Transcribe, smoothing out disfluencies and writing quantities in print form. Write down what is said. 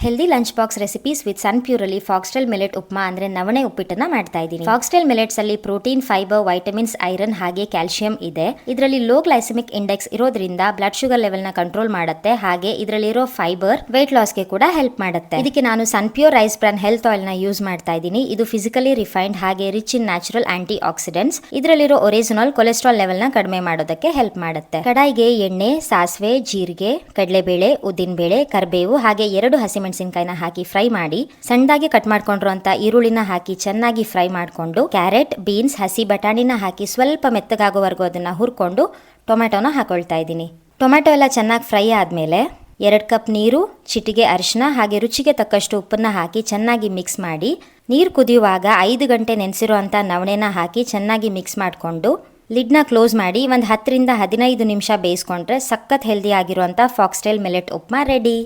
Healthy lunch box recipes with ಸನ್ ಪ್ಯೂರಲ್ಲಿ foxtail millet upma ಅಂದ್ರೆ ನವಣೆ ಉಪ್ಪಿಟ್ಟನ್ನ ಮಾಡ್ತಾ ಇದ್ದೀನಿ. ಫಾಕ್ಸ್ಟೈಲ್ ಮಿಲೆಟ್ಸ್ ಅಲ್ಲಿ ಪ್ರೋಟೀನ್, ಫೈಬರ್, ವೈಟಮಿನ್ಸ್, ಐರನ್ ಹಾಗೆ ಕ್ಯಾಲ್ಸಿಯಂ ಇದೆ. ಇದರಲ್ಲಿ ಲೋ ಗ್ಲೈಸೆಮಿಕ್ ಇಂಡೆಕ್ಸ್ ಇರೋದ್ರಿಂದ ಬ್ಲಡ್ ಶುಗರ್ ಲೆವೆಲ್ ನ ಕಂಟ್ರೋಲ್ ಮಾಡುತ್ತೆ. ಹಾಗೆ ಇದರಲ್ಲಿರೋ ಫೈಬರ್ ವೇಟ್ ಲಾಸ್ ಗೆ ಕೂಡ ಹೆಲ್ಪ್ ಮಾಡುತ್ತೆ. ಇದಕ್ಕೆ ನಾನು Sunpure rice bran health oil ನ ಯೂಸ್ ಮಾಡ್ತಾ ಇದ್ದೀನಿ. ಇದು ಫಿಸಿಕಲಿ ರಿಫೈನ್ಡ್ ಹಾಗೆ rich in natural antioxidants. ಇದರಲ್ಲಿರೋ ಒರಿಜಿನಲ್ ಕೊಲೆಸ್ಟ್ರಾಲ್ ಲೆವೆಲ್ ನ ಕಡಿಮೆ ಮಾಡೋದಕ್ಕೆ ಹೆಲ್ಪ್ ಮಾಡುತ್ತೆ. ಕಡಾಯಿಗೆ ಎಣ್ಣೆ, ಸಾಸಿವೆ, ಜೀರಿಗೆ, ಕಡಲೆಬೇಳೆ, ಉದ್ದಿನಬೇಳೆ, ಕರಿಬೇವು ಹಾಗೆ 2 ಹಸಿಮೆಣಸಿನಕಾಯಿನ ಹಾಕಿ ಫ್ರೈ ಮಾಡಿ, ಸಣ್ಣದಾಗಿ ಕಟ್ ಮಾಡ್ಕೊಂಡಿರುವಂತ ಈರುಳ್ಳಿನ ಹಾಕಿ ಚೆನ್ನಾಗಿ ಫ್ರೈ ಮಾಡಿಕೊಂಡು, ಕ್ಯಾರೆಟ್, ಬೀನ್ಸ್, ಹಸಿ ಬಟಾಣಿನ ಹಾಕಿ ಸ್ವಲ್ಪ ಮೆತ್ತಗಾಗೋವರೆಗೂ ಅದನ್ನ ಹುರ್ಕೊಂಡು ಟೊಮೆಟೊನ ಹಾಕೊಳ್ತಾ ಇದ್ದೀನಿ. ಟೊಮೆಟೊ ಎಲ್ಲ ಚೆನ್ನಾಗಿ ಫ್ರೈ ಆದ್ಮೇಲೆ 2 ಕಪ್ ನೀರು, ಚಿಟಿಗೆ ಅರಿಶಿನ ಹಾಗೆ ರುಚಿಗೆ ತಕ್ಕಷ್ಟು ಉಪ್ಪನ್ನ ಹಾಕಿ ಚೆನ್ನಾಗಿ ಮಿಕ್ಸ್ ಮಾಡಿ, ನೀರು ಕುದಿಯುವಾಗ 5 ಗಂಟೆ ನೆನೆಸಿರುವಂತ ನವಣೆನ ಹಾಕಿ ಚೆನ್ನಾಗಿ ಮಿಕ್ಸ್ ಮಾಡಿಕೊಂಡು ಲಿಡ್ನ ಕ್ಲೋಸ್ ಮಾಡಿ ಒಂದು 10 ರಿಂದ 15 ನಿಮಿಷ ಬೇಯಿಸ್ಕೊಂಡ್ರೆ ಸಖತ್ ಹೆಲ್ದಿ ಆಗಿರುವಂತ ಫಾಕ್ಸ್ಟೈಲ್ ಮಿಲೆಟ್ ಉಪ್ಮಾ ರೆಡಿ.